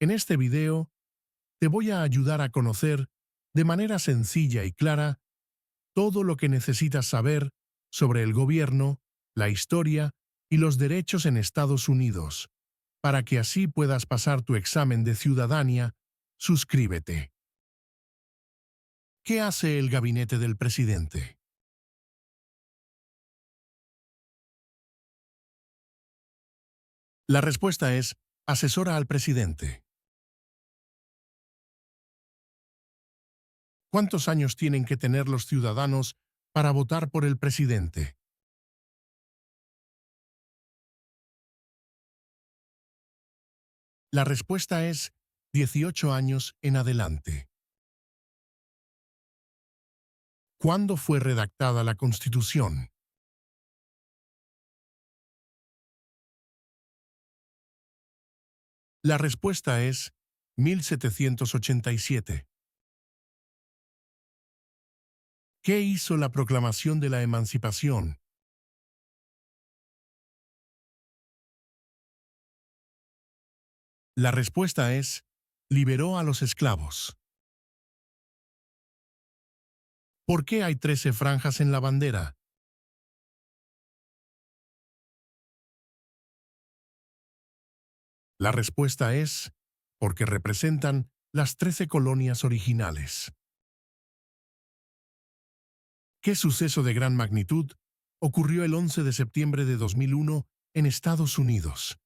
En este video te voy a ayudar a conocer de manera sencilla y clara todo lo que necesitas saber sobre el gobierno, la historia y los derechos en Estados Unidos. Para que así puedas pasar tu examen de ciudadanía, suscríbete. ¿Qué hace el gabinete del presidente? La respuesta es: asesora al presidente. ¿Cuántos años tienen que tener los ciudadanos para votar por el presidente? La respuesta es 18 años en adelante. ¿Cuándo fue redactada la Constitución? La respuesta es 1787. ¿Qué hizo la Proclamación de la Emancipación? La respuesta es: liberó a los esclavos. ¿Por qué hay 13 franjas en la bandera? La respuesta es: porque representan las 13 colonias originales. ¿Qué suceso de gran magnitud ocurrió el 11 de septiembre de 2001 en Estados Unidos?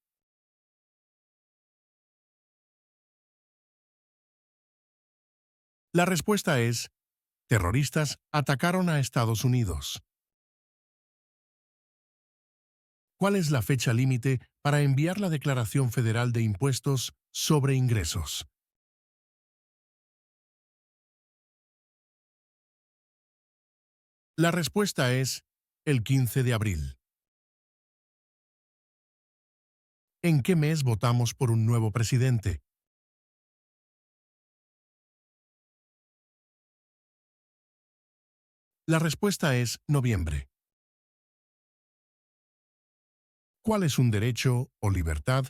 La respuesta es: terroristas atacaron a Estados Unidos. ¿Cuál es la fecha límite para enviar la Declaración Federal de Impuestos sobre Ingresos? La respuesta es el 15 de abril. ¿En qué mes votamos por un nuevo presidente? La respuesta es noviembre. ¿Cuál es un derecho o libertad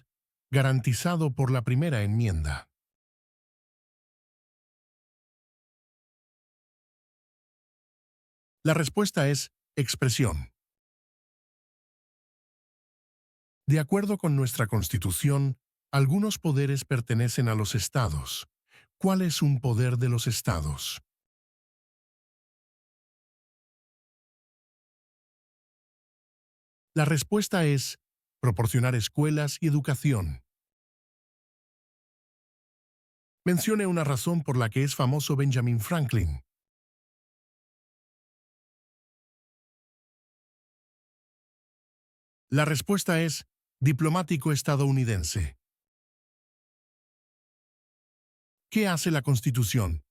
garantizado por la primera enmienda? La respuesta es expresión. De acuerdo con nuestra Constitución, algunos poderes pertenecen a los estados. ¿Cuál es un poder de los estados? La respuesta es proporcionar escuelas y educación. Mencione una razón por la que es famoso Benjamin Franklin. La respuesta es diplomático estadounidense. ¿Qué hace la Constitución?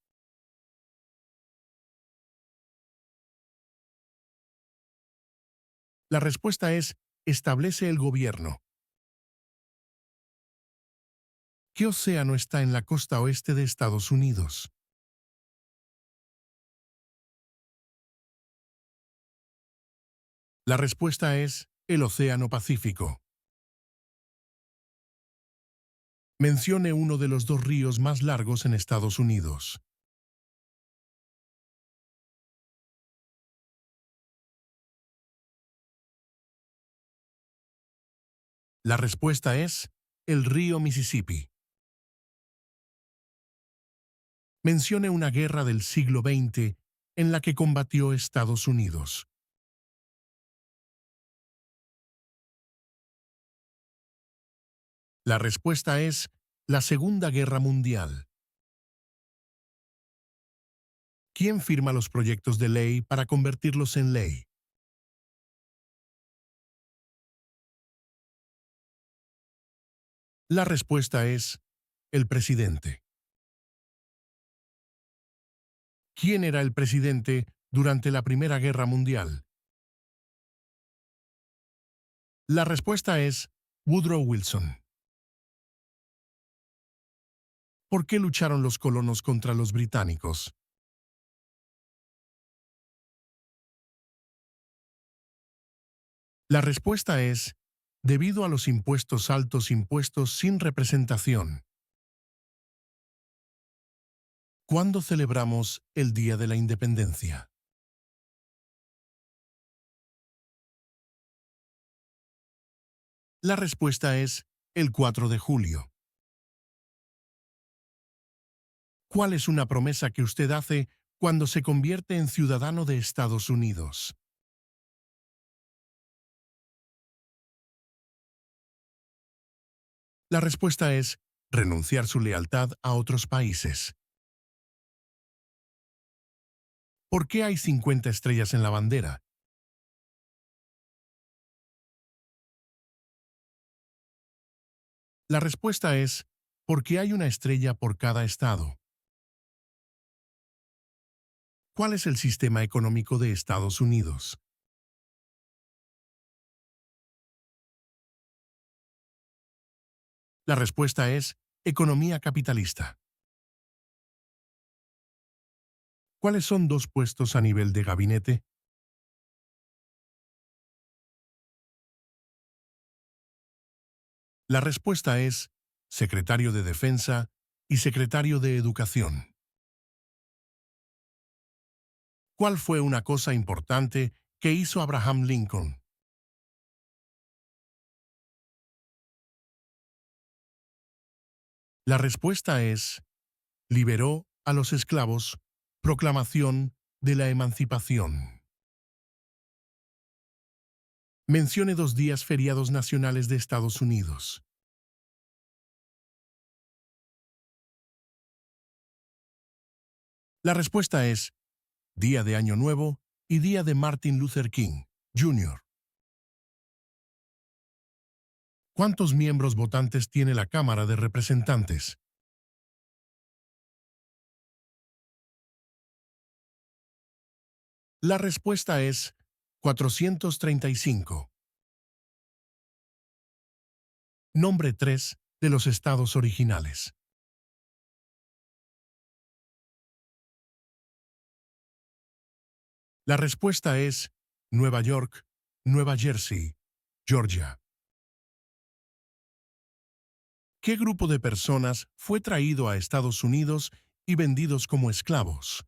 La respuesta es establece el gobierno. ¿Qué océano está en la costa oeste de Estados Unidos? La respuesta es el Océano Pacífico. Mencione uno de los dos ríos más largos en Estados Unidos. La respuesta es el río Mississippi. Mencione una guerra del siglo XX en la que combatió Estados Unidos. La respuesta es la Segunda Guerra Mundial. ¿Quién firma los proyectos de ley para convertirlos en ley? La respuesta es el presidente. ¿Quién era el presidente durante la Primera Guerra Mundial? La respuesta es Woodrow Wilson. ¿Por qué lucharon los colonos contra los británicos? La respuesta es debido a los impuestos altos impuestos sin representación. ¿Cuándo celebramos el Día de la Independencia? La respuesta es el 4 de julio. ¿Cuál es una promesa que usted hace cuando se convierte en ciudadano de Estados Unidos? La respuesta es renunciar su lealtad a otros países. ¿Por qué hay 50 estrellas en la bandera? La respuesta es porque hay una estrella por cada estado. ¿Cuál es el sistema económico de Estados Unidos? La respuesta es economía capitalista. ¿Cuáles son dos puestos a nivel de gabinete? La respuesta es secretario de Defensa y secretario de Educación. ¿Cuál fue una cosa importante que hizo Abraham Lincoln? La respuesta es liberó a los esclavos, proclamación de la emancipación. Mencione dos días feriados nacionales de Estados Unidos. La respuesta es Día de Año Nuevo y Día de Martin Luther King, Jr. ¿Cuántos miembros votantes tiene la Cámara de Representantes? La respuesta es 435. Nombre 3 de los estados originales. La respuesta es Nueva York, Nueva Jersey, Georgia. ¿Qué grupo de personas fue traído a Estados Unidos y vendidos como esclavos?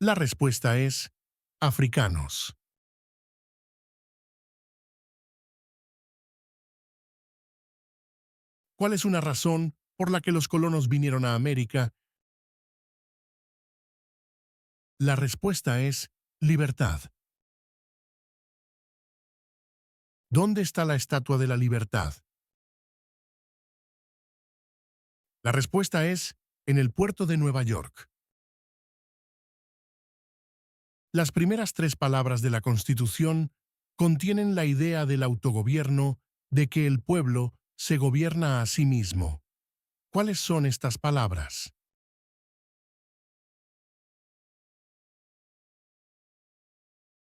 La respuesta es africanos. ¿Cuál es una razón por la que los colonos vinieron a América? La respuesta es libertad. ¿Dónde está la Estatua de la Libertad? La respuesta es en el puerto de Nueva York. Las primeras tres palabras de la Constitución contienen la idea del autogobierno, de que el pueblo se gobierna a sí mismo. ¿Cuáles son estas palabras?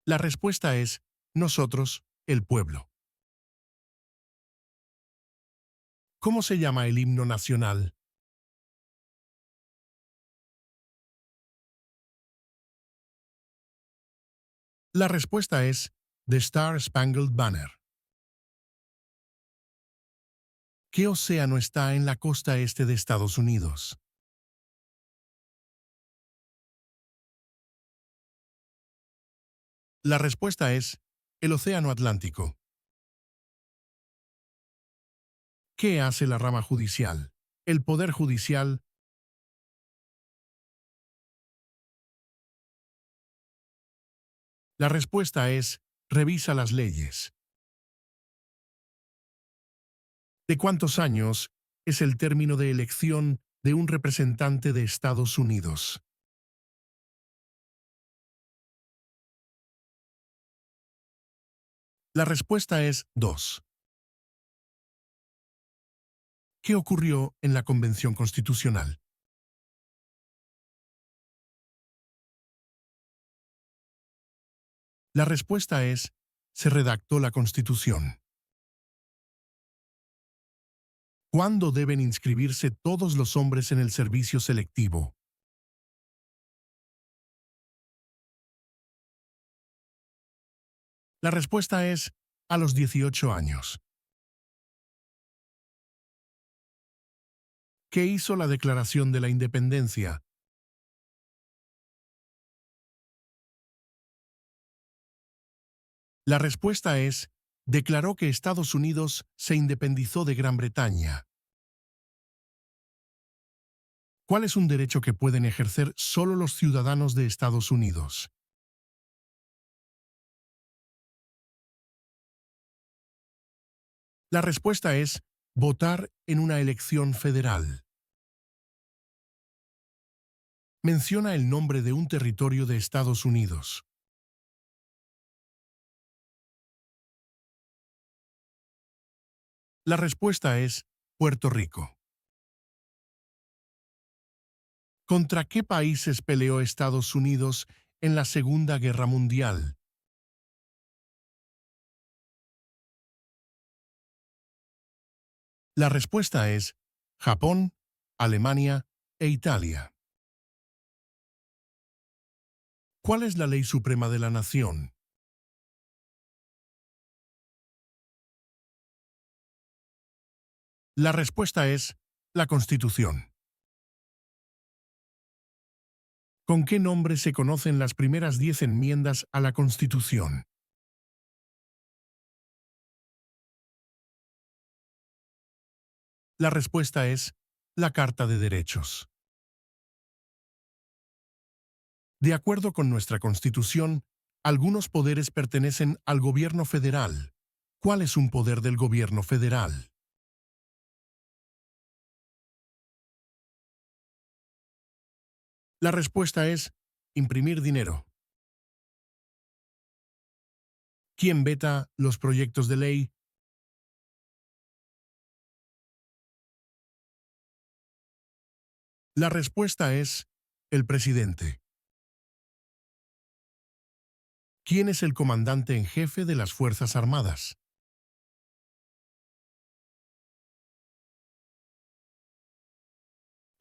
La respuesta es nosotros, el pueblo. ¿Cómo se llama el himno nacional? La respuesta es The Star Spangled Banner. ¿Qué océano está en la costa este de Estados Unidos? La respuesta es el Océano Atlántico. ¿Qué hace la rama judicial? El Poder Judicial. La respuesta es revisa las leyes. ¿De cuántos años es el término de elección de un representante de Estados Unidos? La respuesta es 2. ¿Qué ocurrió en la Convención Constitucional? La respuesta es se redactó la Constitución. ¿Cuándo deben inscribirse todos los hombres en el servicio selectivo? La respuesta es a los 18 años. ¿Qué hizo la Declaración de la Independencia? La respuesta es, declaró que Estados Unidos se independizó de Gran Bretaña. ¿Cuál es un derecho que pueden ejercer solo los ciudadanos de Estados Unidos? La respuesta es votar en una elección federal. Menciona el nombre de un territorio de Estados Unidos. La respuesta es Puerto Rico. ¿Contra qué países peleó Estados Unidos en la Segunda Guerra Mundial? La respuesta es Japón, Alemania e Italia. ¿Cuál es la ley suprema de la nación? La respuesta es la Constitución. ¿Con qué nombre se conocen las primeras 10 enmiendas a la Constitución? La respuesta es la Carta de Derechos. De acuerdo con nuestra Constitución, algunos poderes pertenecen al gobierno federal. ¿Cuál es un poder del gobierno federal? La respuesta es imprimir dinero. ¿Quién veta los proyectos de ley? La respuesta es el presidente. ¿Quién es el comandante en jefe de las Fuerzas Armadas?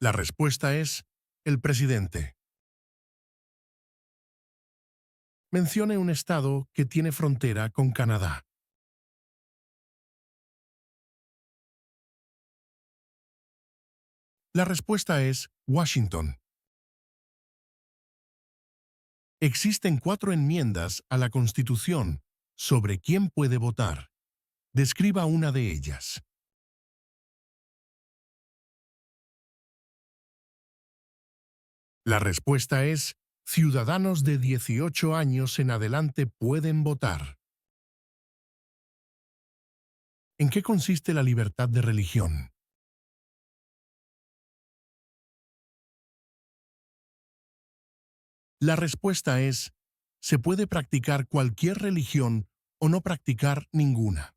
La respuesta es el presidente. Mencione un estado que tiene frontera con Canadá. La respuesta es Washington. Existen 4 enmiendas a la Constitución sobre quién puede votar. Describa una de ellas. La respuesta es, ciudadanos de 18 años en adelante pueden votar. ¿En qué consiste la libertad de religión? La respuesta es, se puede practicar cualquier religión o no practicar ninguna.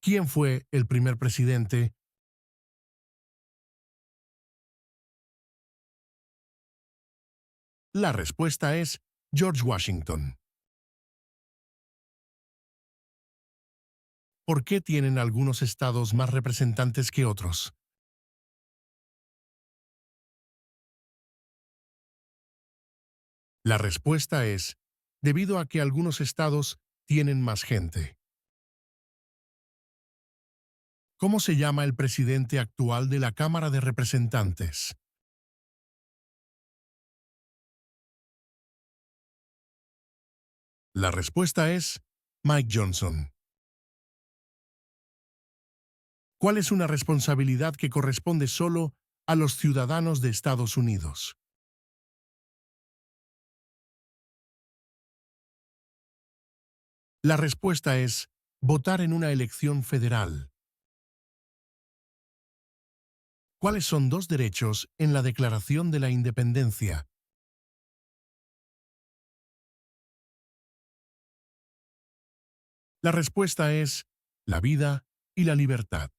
¿Quién fue el primer presidente? La respuesta es George Washington. ¿Por qué tienen algunos estados más representantes que otros? La respuesta es, debido a que algunos estados tienen más gente. ¿Cómo se llama el presidente actual de la Cámara de Representantes? La respuesta es Mike Johnson. ¿Cuál es una responsabilidad que corresponde solo a los ciudadanos de Estados Unidos? La respuesta es votar en una elección federal. ¿Cuáles son 2 derechos en la Declaración de la Independencia? La respuesta es la vida y la libertad.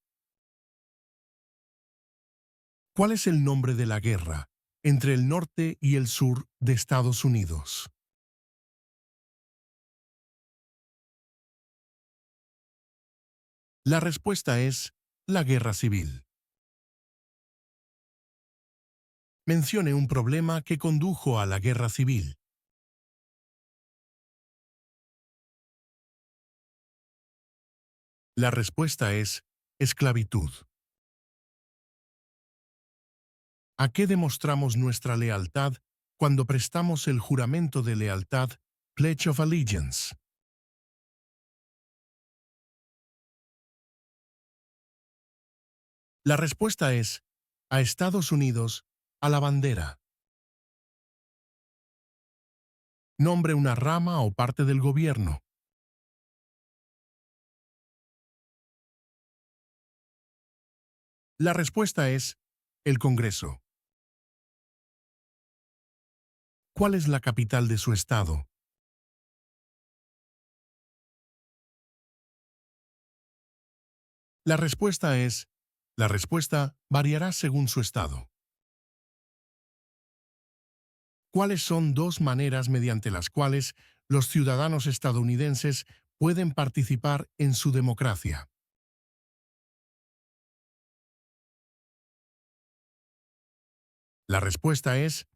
¿Cuál es el nombre de la guerra entre el norte y el sur de Estados Unidos? La respuesta es la Guerra Civil. Mencione un problema que condujo a la Guerra Civil. La respuesta es esclavitud. ¿A qué demostramos nuestra lealtad cuando prestamos el juramento de lealtad, Pledge of Allegiance? La respuesta es, a Estados Unidos, a la bandera. Nombre una rama o parte del gobierno. La respuesta es, el Congreso. ¿Cuál es la capital de su estado? La respuesta es, la respuesta variará según su estado. ¿Cuáles son dos maneras mediante las cuales los ciudadanos estadounidenses pueden participar en su democracia? La respuesta es,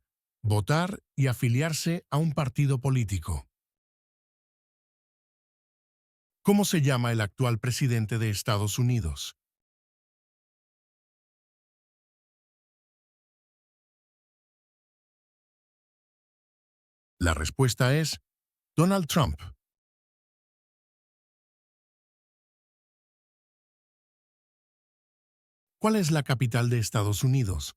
votar y afiliarse a un partido político. ¿Cómo se llama el actual presidente de Estados Unidos? La respuesta es, Donald Trump. ¿Cuál es la capital de Estados Unidos?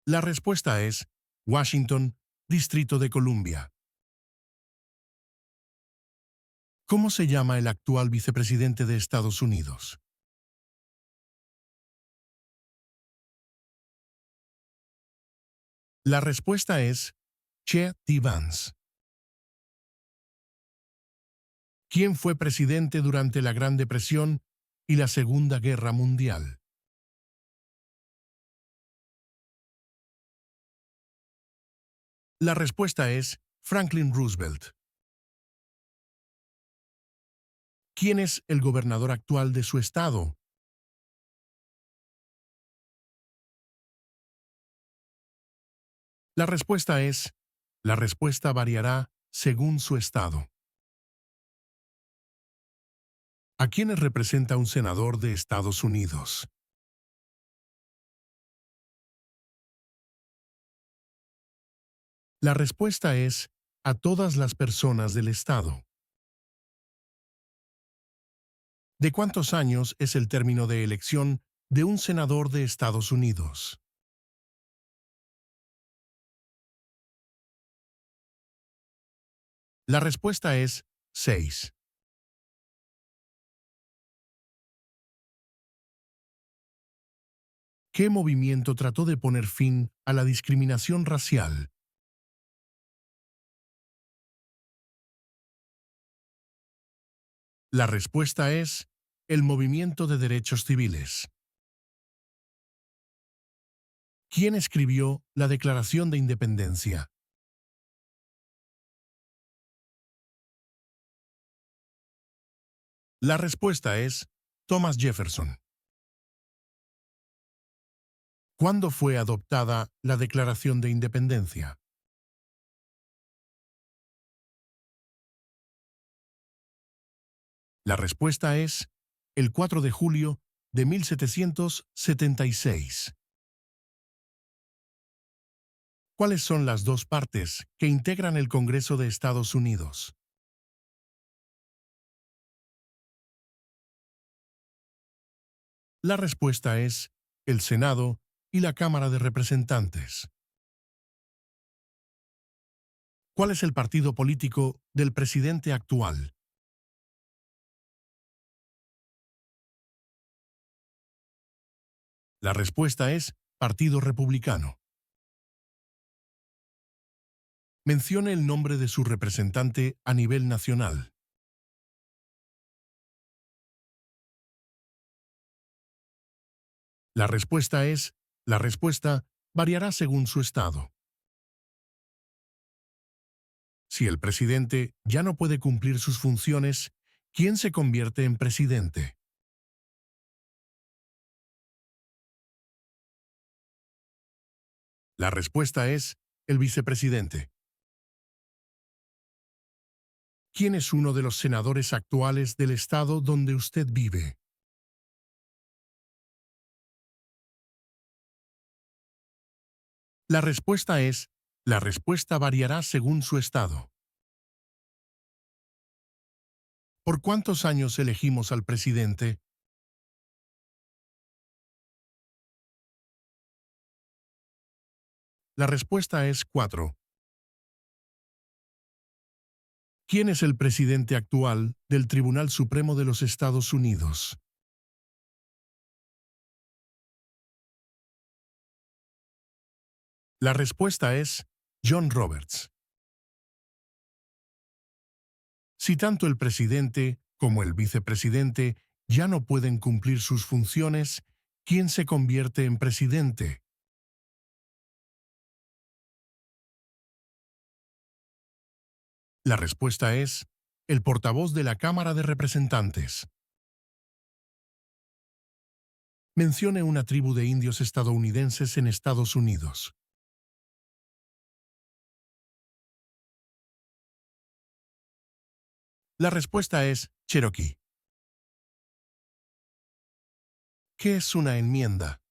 La respuesta es, Washington, Distrito de Columbia. ¿Cómo se llama el actual vicepresidente de Estados Unidos? La respuesta es, Chet Vance. ¿Quién fue presidente durante la Gran Depresión y la Segunda Guerra Mundial? La respuesta es, Franklin Roosevelt. ¿Quién es el gobernador actual de su estado? La respuesta es, la respuesta variará según su estado. ¿A quiénes representa un senador de Estados Unidos? La respuesta es, a todas las personas del estado. ¿De cuántos años es el término de elección de un senador de Estados Unidos? La respuesta es 6. ¿Qué movimiento trató de poner fin a la discriminación racial? La respuesta es el movimiento de derechos civiles. ¿Quién escribió la Declaración de Independencia? La respuesta es Thomas Jefferson. ¿Cuándo fue adoptada la Declaración de Independencia? La respuesta es el 4 de julio de 1776. ¿Cuáles son las dos partes que integran el Congreso de Estados Unidos? La respuesta es el Senado y la Cámara de Representantes. ¿Cuál es el partido político del presidente actual? La respuesta es Partido Republicano. Mencione el nombre de su representante a nivel nacional. La respuesta es, la respuesta variará según su estado. Si el presidente ya no puede cumplir sus funciones, ¿quién se convierte en presidente? La respuesta es el vicepresidente. ¿Quién es uno de los senadores actuales del estado donde usted vive? La respuesta variará según su estado. ¿Por cuántos años elegimos al presidente? La respuesta es 4. ¿Quién es el presidente actual del Tribunal Supremo de los Estados Unidos? La respuesta es John Roberts. Si tanto el presidente como el vicepresidente ya no pueden cumplir sus funciones, ¿quién se convierte en presidente? La respuesta es el portavoz de la Cámara de Representantes. Mencione una tribu de indios estadounidenses en Estados Unidos. La respuesta es Cherokee. ¿Qué es una enmienda?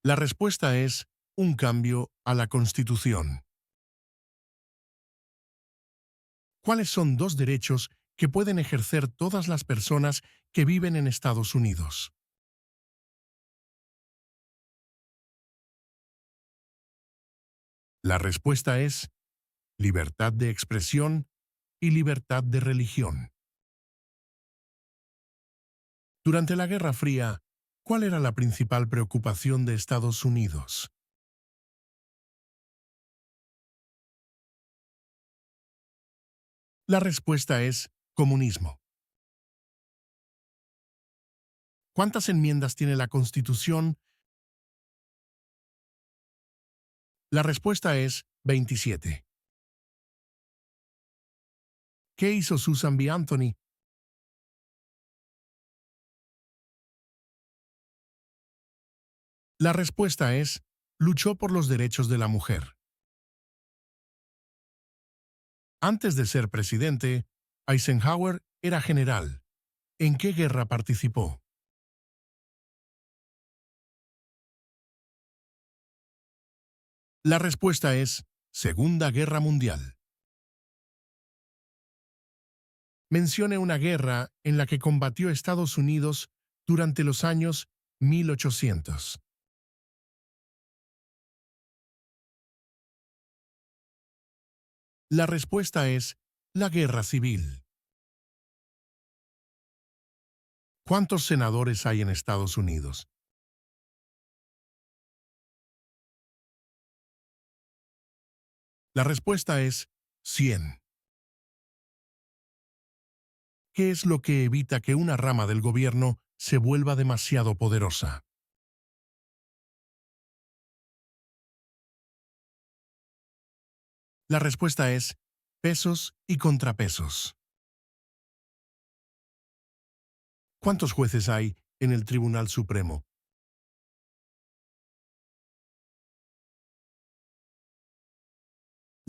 La respuesta es un cambio a la Constitución. ¿Cuáles son dos derechos que pueden ejercer todas las personas que viven en Estados Unidos? La respuesta es libertad de expresión y libertad de religión. Durante la Guerra Fría, ¿cuál era la principal preocupación de Estados Unidos? La respuesta es comunismo. ¿Cuántas enmiendas tiene la Constitución? La respuesta es 27. ¿Qué hizo Susan B. Anthony? La respuesta es luchó por los derechos de la mujer. Antes de ser presidente, Eisenhower era general. ¿En qué guerra participó? La respuesta es Segunda Guerra Mundial. Mencione una guerra en la que combatió Estados Unidos durante los años 1800. La respuesta es la Guerra Civil. ¿Cuántos senadores hay en Estados Unidos? La respuesta es 100. ¿Qué es lo que evita que una rama del gobierno se vuelva demasiado poderosa? La respuesta es pesos y contrapesos. ¿Cuántos jueces hay en el Tribunal Supremo?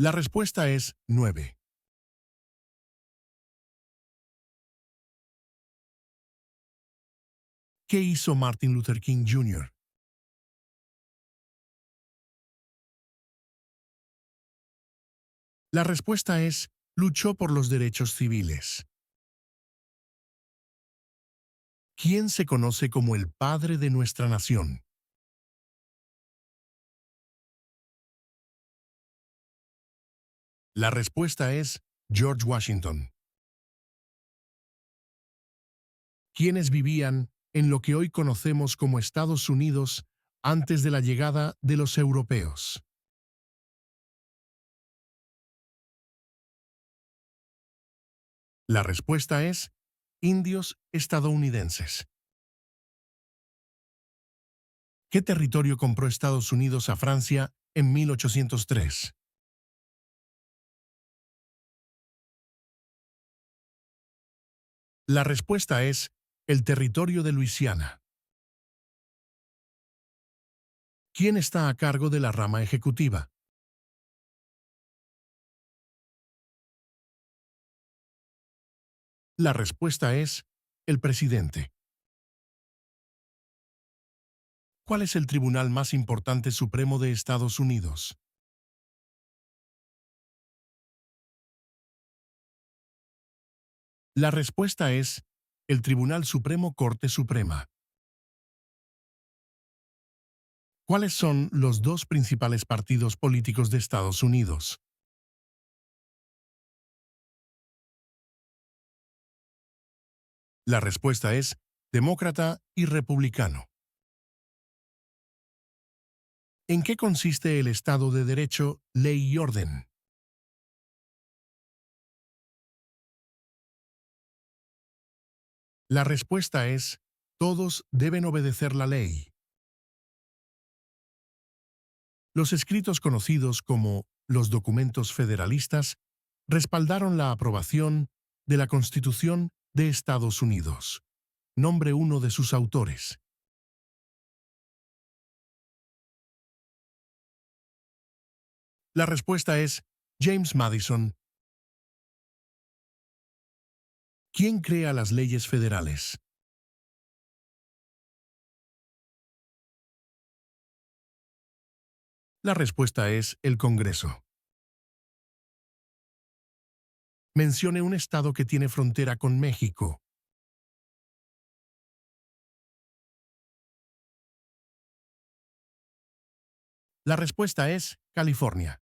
La respuesta es 9. ¿Qué hizo Martin Luther King Jr.? La respuesta es luchó por los derechos civiles. ¿Quién se conoce como el padre de nuestra nación? La respuesta es George Washington. ¿Quiénes vivían en lo que hoy conocemos como Estados Unidos antes de la llegada de los europeos? La respuesta es indios estadounidenses. ¿Qué territorio compró Estados Unidos a Francia en 1803? La respuesta es el territorio de Luisiana. ¿Quién está a cargo de la rama ejecutiva? La respuesta es el presidente. ¿Cuál es el tribunal más importante supremo de Estados Unidos? La respuesta es el Tribunal Supremo Corte Suprema. ¿Cuáles son los dos principales partidos políticos de Estados Unidos? La respuesta es demócrata y republicano. ¿En qué consiste el Estado de Derecho, ley y orden? La respuesta es todos deben obedecer la ley. Los escritos conocidos como los documentos federalistas respaldaron la aprobación de la Constitución de Estados Unidos. Nombre uno de sus autores. La respuesta es James Madison. ¿Quién crea las leyes federales? La respuesta es el Congreso. Mencione un estado que tiene frontera con México. La respuesta es California.